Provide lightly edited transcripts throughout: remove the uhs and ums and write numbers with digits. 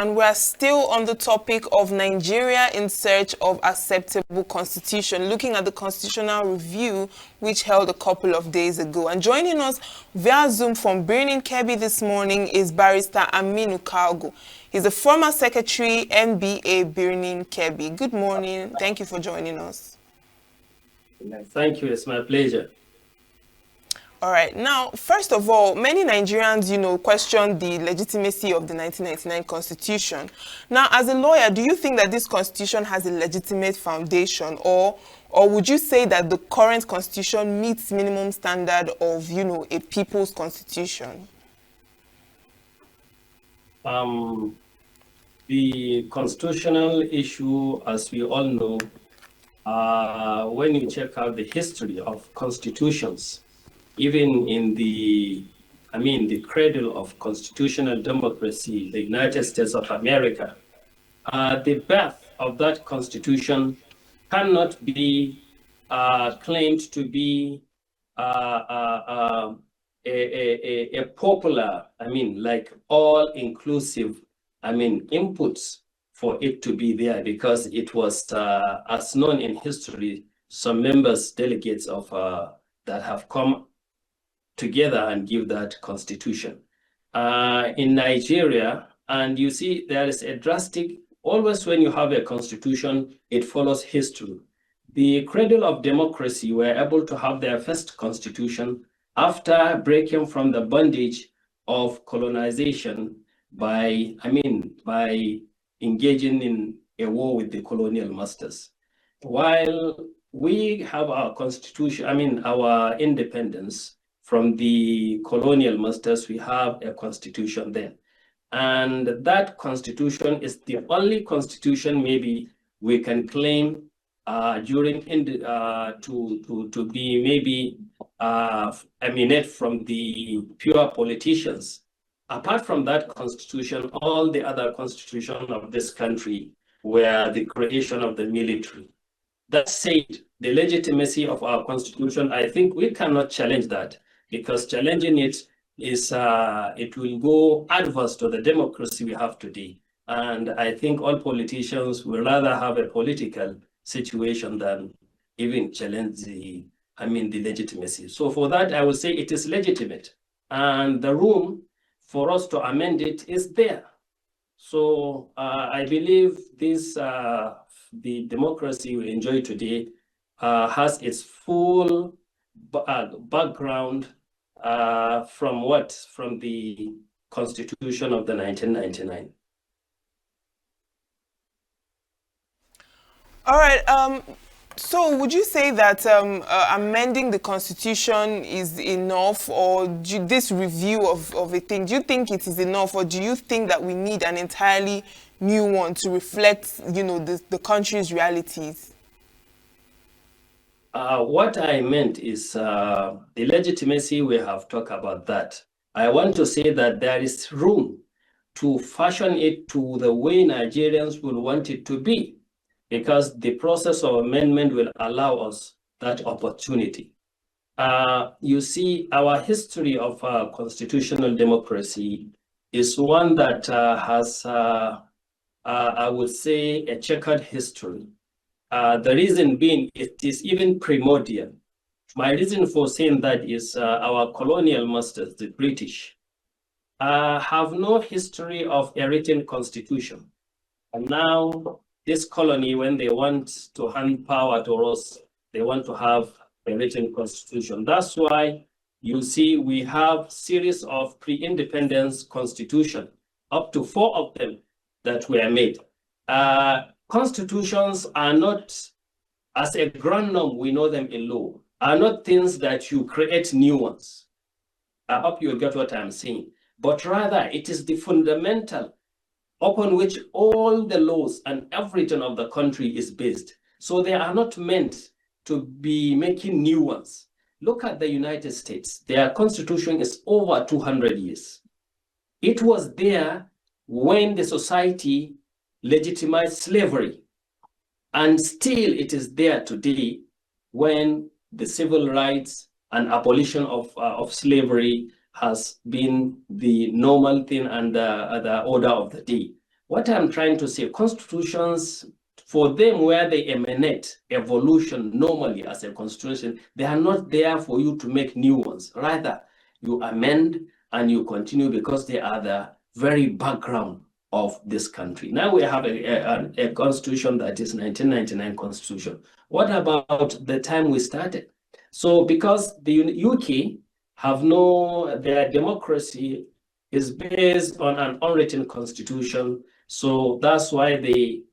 and we're still on the topic of Nigeria in search of acceptable constitution, looking at the constitutional review which held a couple of days ago. And joining us via Zoom from Birnin Kebbi this morning is Barrister Aminu Kalgo. He's the former Secretary, NBA Birnin Kebbi. Good morning. Thank you for joining us. Thank you. It's my pleasure. All right. Now, first of all, many Nigerians, question the legitimacy of the 1999 Constitution. Now, as a lawyer, do you think that this Constitution has a legitimate foundation, or would you say that the current Constitution meets minimum standard of, a people's Constitution? The constitutional issue, as we all know, when you check out the history of constitutions, even in the cradle of constitutional democracy, the United States of America, the birth of that constitution cannot be claimed to be a popular, like all-inclusive, inputs for it to be there, because it was, as known in history, some members, delegates of that have come together and give that constitution. In Nigeria, and you see there is a drastic, always when you have a constitution, it follows history. The cradle of democracy were able to have their first constitution after breaking from the bondage of colonization by engaging in a war with the colonial masters. While we have our constitution, our independence from the colonial masters, we have a constitution then. And that constitution is the only constitution maybe we can claim to be maybe emanate from the pure politicians. Apart from that constitution, all the other constitutions of this country were the creation of the military. That said, the legitimacy of our constitution, I think we cannot challenge that, because challenging it is, it will go adverse to the democracy we have today. And I think all politicians will rather have a political situation than even challenge the legitimacy. So for that, I would say it is legitimate. And the room for us to amend it is there. So I believe this, the democracy we enjoy today has its full background from the Constitution of the 1999. All right. So would you say that amending the Constitution is enough, or this review of a thing, do you think it is enough, or do you think that we need an entirely new one to reflect, the country's realities? What I meant is the legitimacy, we have talked about that. I want to say that there is room to fashion it to the way Nigerians will want it to be, because the process of amendment will allow us that opportunity. You see, our history of constitutional democracy is one that has, I would say, a checkered history. The reason being, it is even primordial. My reason for saying that is our colonial masters, the British, have no history of a written constitution. And now, this colony, when they want to hand power to us, they want to have a written constitution. That's why you see we have series of pre-independence constitution, up to 4 of them that were made. Constitutions are not, as a grand norm, we know them in law, are not things that you create new ones. I hope you get what I'm saying. But rather, it is the fundamental upon which all the laws and everything of the country is based. So they are not meant to be making new ones. Look at the United States. Their constitution is over 200 years. It was there when the society legitimized slavery. And still it is there today when the civil rights and abolition of slavery has been the normal thing and the order of the day. What I'm trying to say, constitutions, for them, where they emanate evolution normally as a constitution, they are not there for you to make new ones. Rather, you amend and you continue because they are the very background of this country. Now we have a constitution that is 1999 constitution. What about the time we started? So because the UK have their democracy is based on an unwritten constitution, so that's why they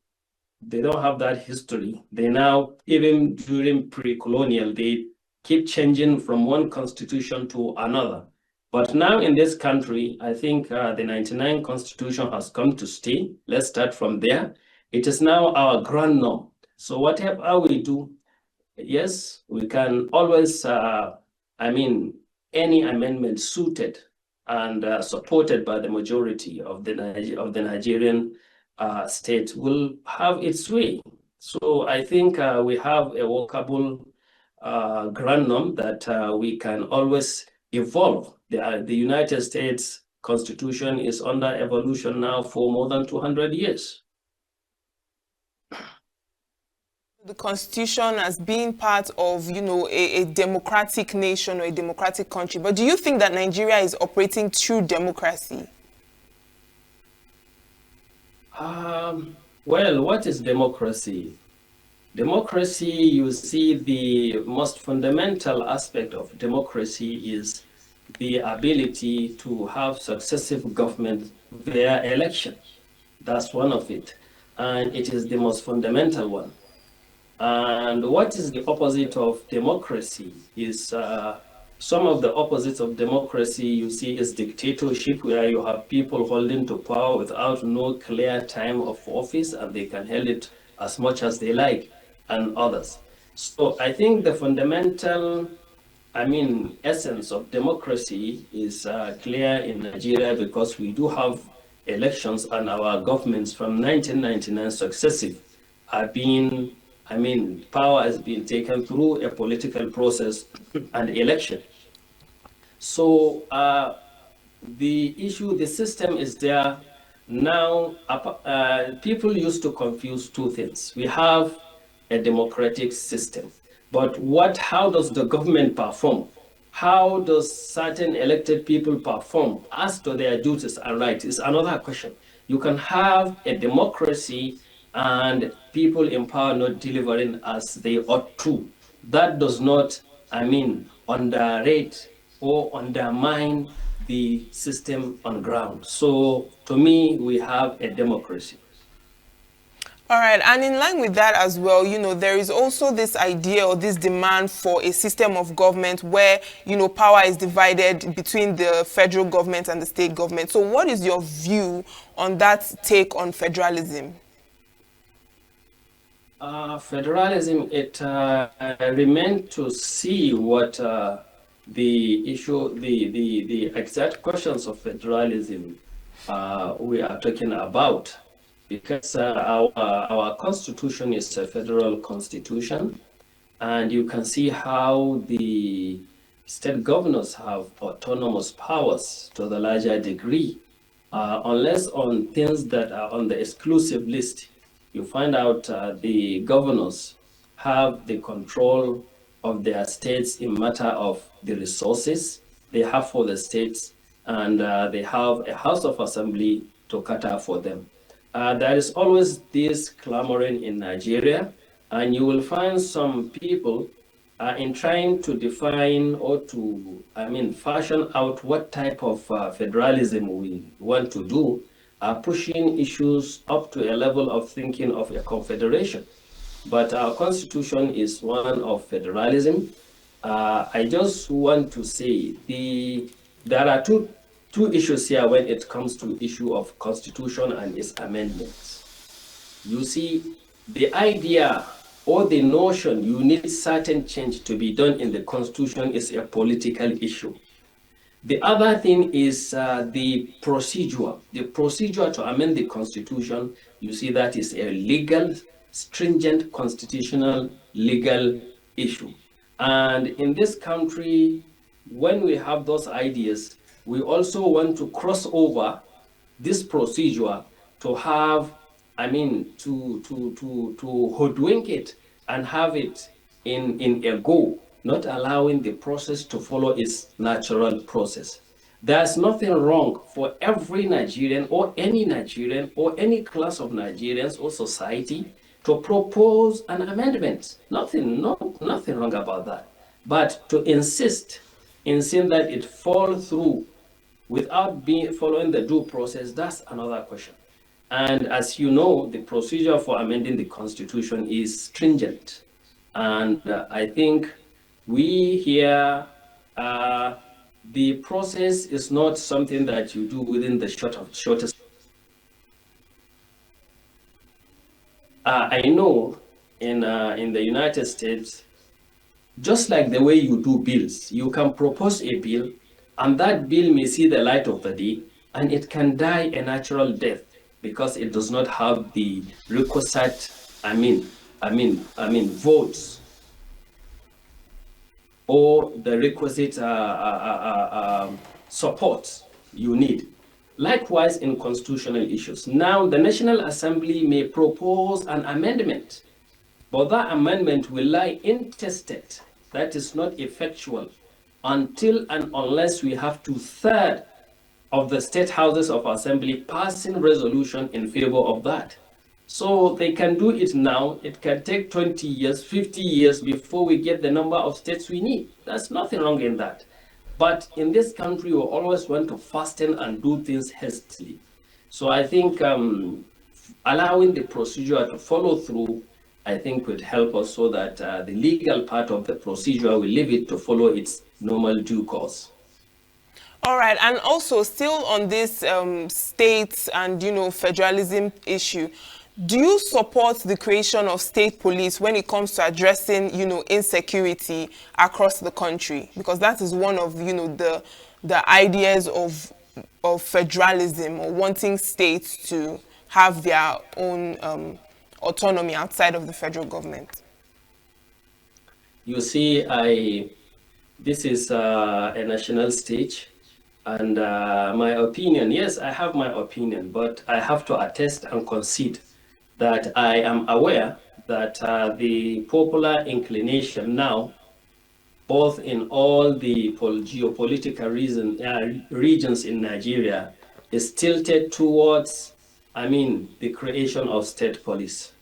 don't have that history. They now, even during pre-colonial, they keep changing from one constitution to another. But now in this country, I think the 99 constitution has come to stay. Let's start from there. It is now our grand norm. So whatever we do, yes, we can always, any amendment suited and supported by the majority of the Nigerian state will have its way. So I think we have a workable grand norm that we can always evolve. The United States Constitution is under evolution now for more than 200 years. The Constitution as being part of, a democratic nation or a democratic country. But do you think that Nigeria is operating through democracy? Well, what is democracy? Democracy, you see, the most fundamental aspect of democracy is the ability to have successive government via election. That's one of it. And it is the most fundamental one. And what is the opposite of democracy is some of the opposites of democracy you see is dictatorship, where you have people holding to power without no clear time of office, and they can hold it as much as they like, and others. So I think the fundamental, essence of democracy is clear in Nigeria, because we do have elections, and our governments from 1999 successive are being, power has been taken through a political process and election. So the system is there. Now, people used to confuse two things. We have a democratic system, but how does the government perform? How does certain elected people perform as to their duties and rights is another question. You can have a democracy and people in power not delivering as they ought to. That does not, underrate or undermine the system on ground. So to me, we have a democracy. All right, and in line with that as well, there is also this idea or this demand for a system of government where, power is divided between the federal government and the state government. So what is your view on that take on federalism? Federalism, it remains to see what the issue, the exact questions of federalism we are talking about, because our constitution is a federal constitution, and you can see how the state governors have autonomous powers to the larger degree, unless on things that are on the exclusive list. You find out the governors have the control of their states in matter of the resources they have for the states, and they have a House of Assembly to cater for them. There is always this clamoring in Nigeria, and you will find some people in trying to define or to, fashion out what type of federalism we want to do, are pushing issues up to a level of thinking of a confederation. But our constitution is one of federalism. I just want to say there are two issues here when it comes to issue of constitution and its amendments. You see, the idea or the notion you need certain change to be done in the constitution is a political issue. The other thing is the procedure. The procedure to amend the constitution, you see, that is a legal, stringent constitutional legal issue. And in this country, when we have those ideas, we also want to cross over this procedure to have, to hoodwink it and have it in a go, not allowing the process to follow its natural process. There's nothing wrong for every Nigerian or any class of Nigerians or society to propose an amendment. Nothing wrong about that. But to insist that it fall through without following the due process, that's another question. And as you know, the procedure for amending the Constitution is stringent. And I think we here, the process is not something that you do within the shortest. I know in the United States, just like the way you do bills, you can propose a bill, and that bill may see the light of the day, and it can die a natural death because it does not have the requisite, votes or the requisite support you need. Likewise, in constitutional issues. Now, the National Assembly may propose an amendment, but that amendment will lie intestate, that is not effectual, until and unless we have 2/3 of the state houses of assembly passing resolution in favor of that. So they can do it now. It can take 20 years, 50 years before we get the number of states we need. There's nothing wrong in that. But in this country, we always want to fasten and do things hastily. So I think allowing the procedure to follow through, I think would help us so that the legal part of the procedure, we leave it to follow its normal due course. All right, and also still on this states and, federalism issue, do you support the creation of state police when it comes to addressing, insecurity across the country? Because that is one of, the ideas of federalism, or wanting states to have their own autonomy outside of the federal government. You see, this is a national stage, and my opinion, yes, I have my opinion, but I have to attest and concede that I am aware that the popular inclination now, both in all the geopolitical regions in Nigeria, is tilted towards, the creation of state police.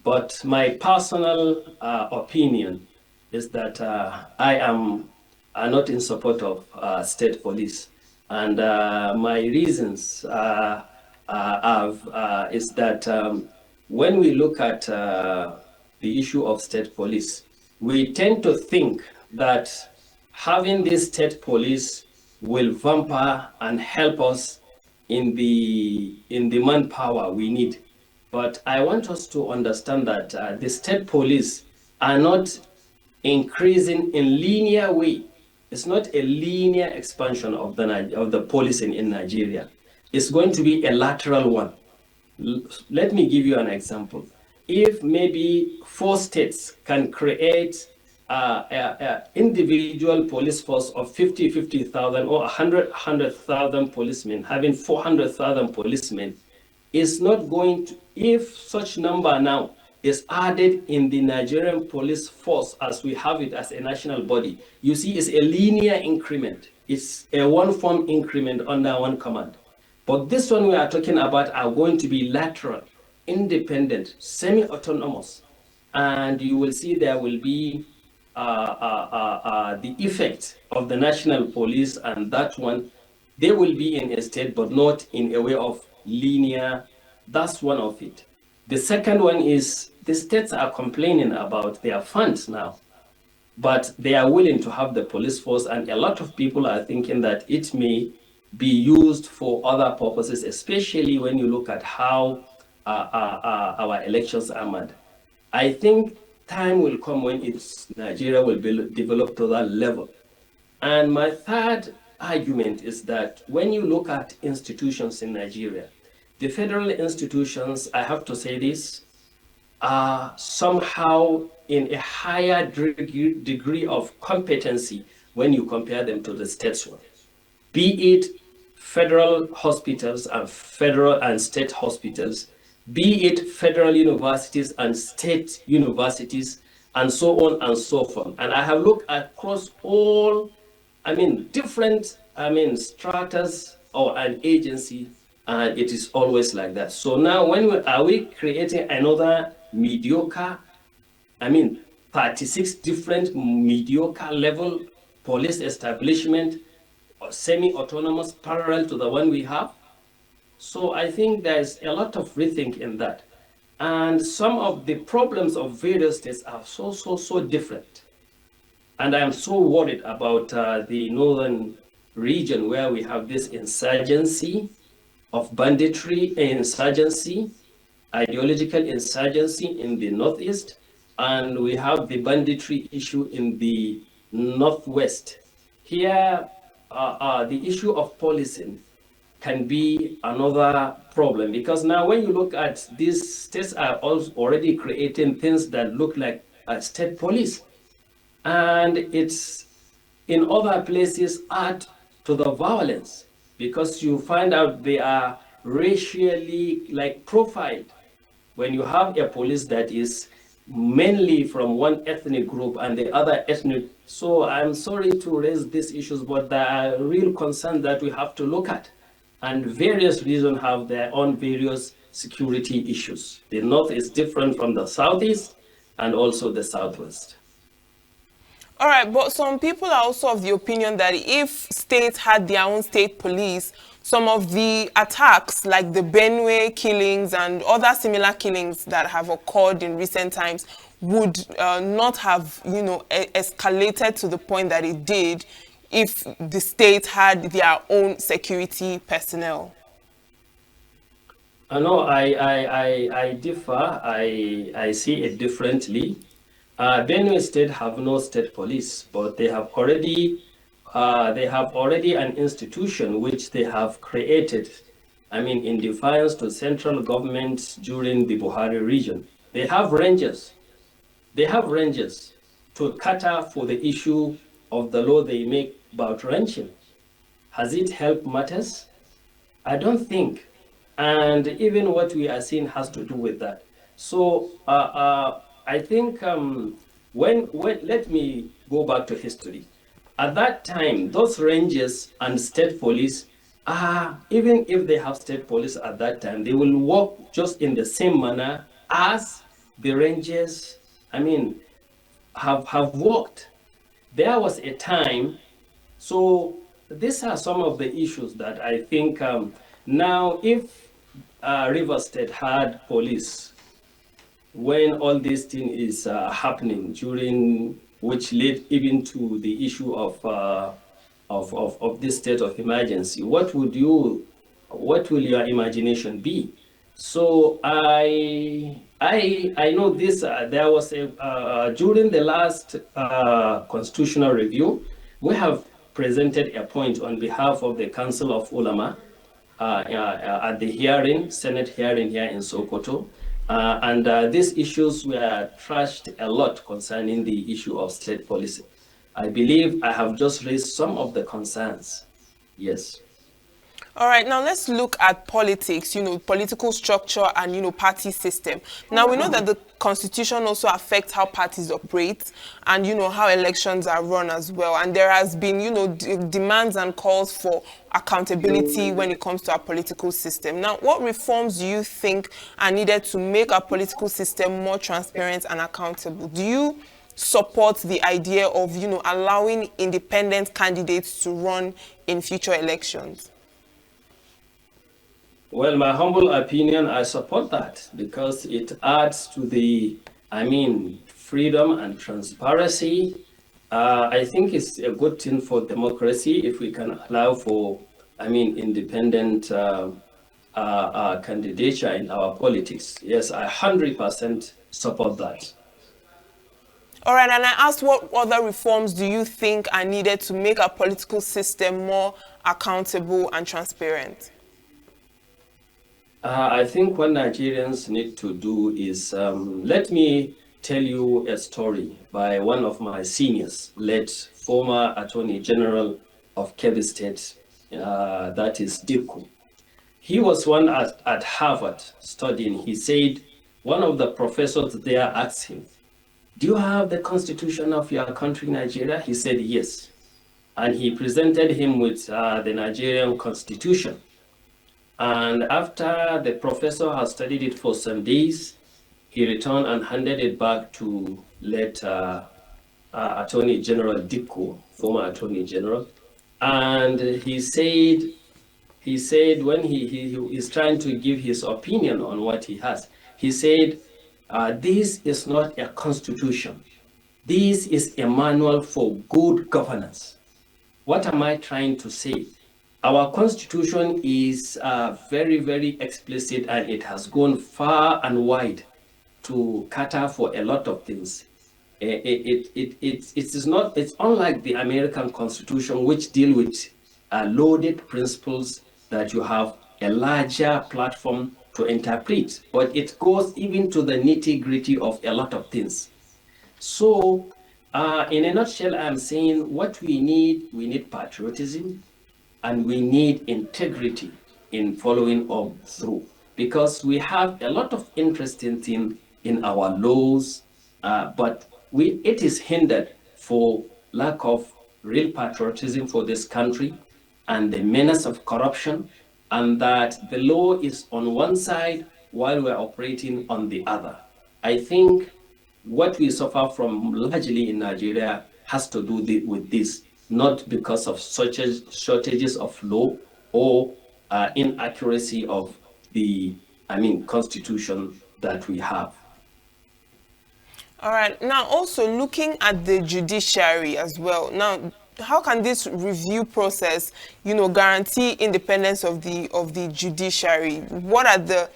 But my personal opinion is that I am not in support of state police. And my reasons is that when we look at the issue of state police, we tend to think that having this state police will vamper and help us in the manpower we need. But I want us to understand that the state police are not increasing in linear way. It's not a linear expansion of the policing in Nigeria. It's going to be a lateral one. Let me give you an example. If maybe 4 states can create an individual police force of 50,000 or 100,000 policemen, having 400,000 policemen, is not going to, if such number now is added in the Nigerian police force as we have it as a national body, you see it's a linear increment. It's a one-form increment under one command. But this one we are talking about are going to be lateral, independent, semi-autonomous. And you will see there will be the effect of the national police, and that one, they will be in a state, but not in a way of linear. That's one of it. The second one is the states are complaining about their funds now, but they are willing to have the police force, and a lot of people are thinking that it may be used for other purposes, especially when you look at how our elections are made. I think time will come when Nigeria will be developed to that level. And my third argument is that when you look at institutions in Nigeria, the federal institutions, I have to say this, are somehow in a higher degree of competency when you compare them to the states one. Be it federal hospitals and federal and state hospitals, be it federal universities and state universities, and so on and so forth. And I have looked across all, different, stratas or an agency, and it is always like that. So now are we creating another mediocre, 36 different mediocre level police establishment, or semi-autonomous, parallel to the one we have? So I think there's a lot of rethink in that. And some of the problems of various states are so different. And I'm so worried about the northern region, where we have this insurgency of banditry, insurgency, ideological insurgency in the northeast, and we have the banditry issue in the northwest. Here, the issue of policing can be another problem, because now when you look at these states are also already creating things that look like a state police, and it's in other places add to the violence, because you find out they are racially profiled. When you have a police that is mainly from one ethnic group and the other ethnic. So I'm sorry to raise these issues, but there are real concerns that we have to look at. And various regions have their own various security issues. The north is different from the southeast and also the southwest. All right, but some people are also of the opinion that if states had their own state police, some of the attacks, like the Benue killings and other similar killings that have occurred in recent times, would not have, escalated to the point that it did if the states had their own security personnel. No, I differ. I see it differently. Benue State have no state police, but they have already an institution which they have created, in defiance to central government during the Buhari region. They have rangers. They have rangers to cater for the issue of the law they make about ranching. Has it helped matters? I don't think. And even what we are seeing has to do with that. So I think when let me go back to history. At that time, those rangers and state police, even if they have state police at that time, they will work just in the same manner as the rangers, have worked. There was a time, so these are some of the issues that I think now if River State had police, when all this thing is happening, during which led even to the issue of this state of emergency, what will your imagination be? So I know this. There was during the last constitutional review, we have presented a point on behalf of the Council of Ulama at the hearing, Senate hearing here in Sokoto. And these issues were trashed a lot concerning the issue of state policy. I believe I have just raised some of the concerns. Yes. All right, now let's look at politics, political structure and, party system. Now, we know that the Constitution also affects how parties operate and, how elections are run as well. And there has been, demands and calls for accountability when it comes to our political system. Now, what reforms do you think are needed to make our political system more transparent and accountable? Do you support the idea of, allowing independent candidates to run in future elections? Well, my humble opinion, I support that because it adds to the, freedom and transparency. I think it's a good thing for democracy if we can allow for, independent candidature in our politics. Yes, I 100% support that. All right, and I asked what other reforms do you think are needed to make our political system more accountable and transparent? I think what Nigerians need to do is, let me tell you a story by one of my seniors, late former Attorney General of Kebbi State, that is Dikko. He was one at Harvard studying. He said, one of the professors there asked him, "Do you have the constitution of your country, Nigeria?" He said, "Yes." And he presented him with the Nigerian constitution. And after the professor had studied it for some days, he returned and handed it back to late Attorney General Dikko, former Attorney General. And he said when he is trying to give his opinion on what he has, he said, this is not a constitution. This is a manual for good governance. What am I trying to say? Our constitution is very, very explicit, and it has gone far and wide to cater for a lot of things. It's unlike the American Constitution, which deal with loaded principles that you have a larger platform to interpret, but it goes even to the nitty-gritty of a lot of things. So in a nutshell, I'm saying what we need patriotism, and we need integrity in following up through, because we have a lot of interesting things in our laws, but it is hindered for lack of real patriotism for this country and the menace of corruption, and that the law is on one side while we're operating on the other. I think what we suffer from largely in Nigeria has to do with this, not because of such shortages of law or inaccuracy of the, constitution that we have. All right. Now, also looking at the judiciary as well. Now, how can this review process, guarantee independence of the judiciary? What are the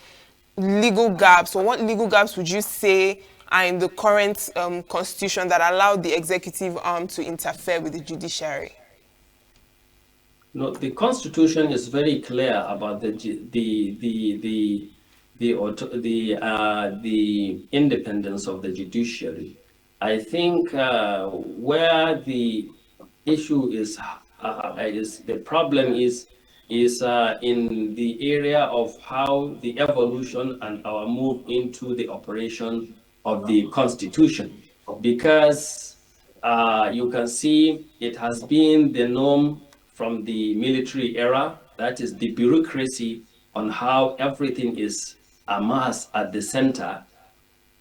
legal gaps, or what legal gaps would you say are in the current constitution that allow the executive arm to interfere with the judiciary? No, the constitution is very clear about the independence of the judiciary. I think where the issue is the problem is in the area of how the evolution and our move into the operation of the constitution, because you can see it has been the norm from the military era, that is the bureaucracy on how everything is amassed at the center.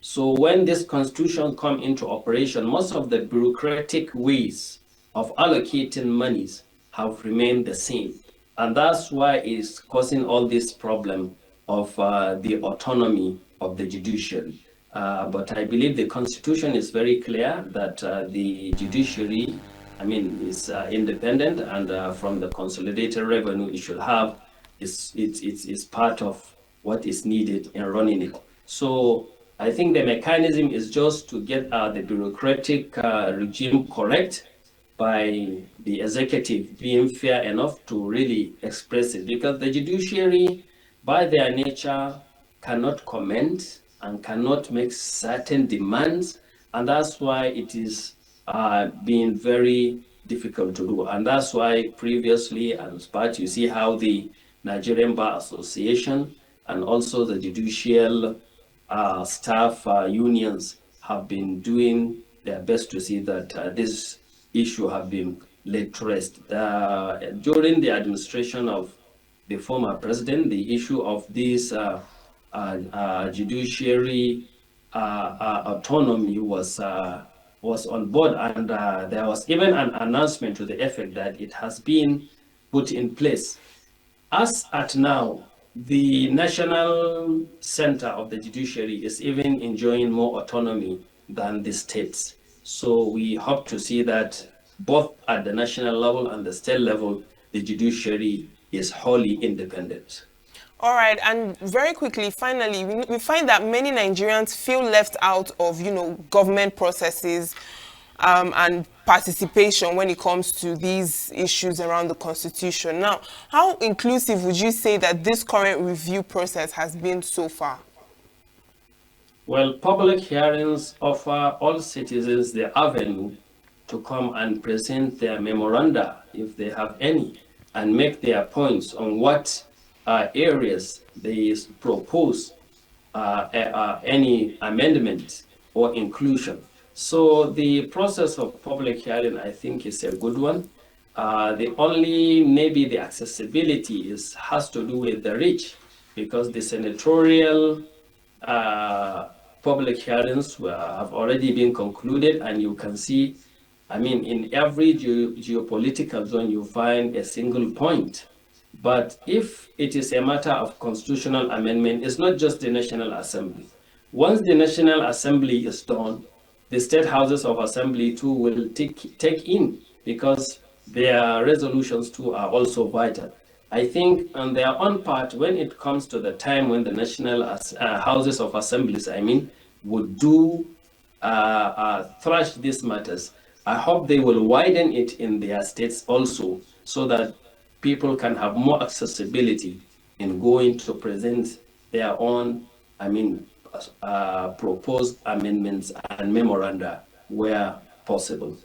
So when this constitution come into operation, most of the bureaucratic ways of allocating monies have remained the same. And that's why it's causing all this problem of the autonomy of the judiciary. But I believe the constitution is very clear that the judiciary, is independent, and from the consolidated revenue it should have, it's part of what is needed in running it. So I think the mechanism is just to get the bureaucratic regime correct by the executive being fair enough to really express it, because the judiciary, by their nature, cannot comment and cannot make certain demands, and that's why it is being very difficult to do. And that's why previously, as part, you see how the Nigerian Bar Association and also the judicial staff unions have been doing their best to see that this issue have been laid to rest. During the administration of the former president, the issue of this judiciary autonomy was on board, and there was even an announcement to the effect that it has been put in place. As at now, the national center of the judiciary is even enjoying more autonomy than the states. So we hope to see that both at the national level and the state level, the judiciary is wholly independent. All right, and very quickly, finally, we find that many Nigerians feel left out of, government processes and participation when it comes to these issues around the Constitution. Now, how inclusive would you say that this current review process has been so far? Well, public hearings offer all citizens the avenue to come and present their memoranda, if they have any, and make their points on what areas they propose any amendment or inclusion. So the process of public hearing, I think, is a good one. The only, maybe the accessibility has to do with the reach, because the senatorial public hearings have already been concluded, and you can see, I mean, in every geopolitical zone, you find a single point. But if it is a matter of constitutional amendment, it's not just the National Assembly. Once the National Assembly is done, the state houses of assembly too will take in, because their resolutions too are also vital. I think on their own part, when it comes to the time when the national houses of assemblies, I mean, would do thrash these matters, I hope they will widen it in their states also, so that people can have more accessibility in going to present their own, I mean, proposed amendments and memoranda where possible.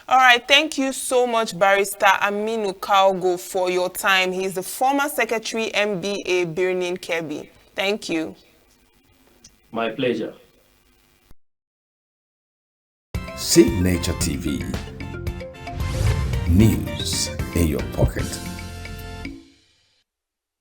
All right, thank you so much, Barrister Aminu Kalgo, for your time. He's the former Secretary, MBA, Birnin Kebbi. Thank you. My pleasure. Signature TV. News in your pocket.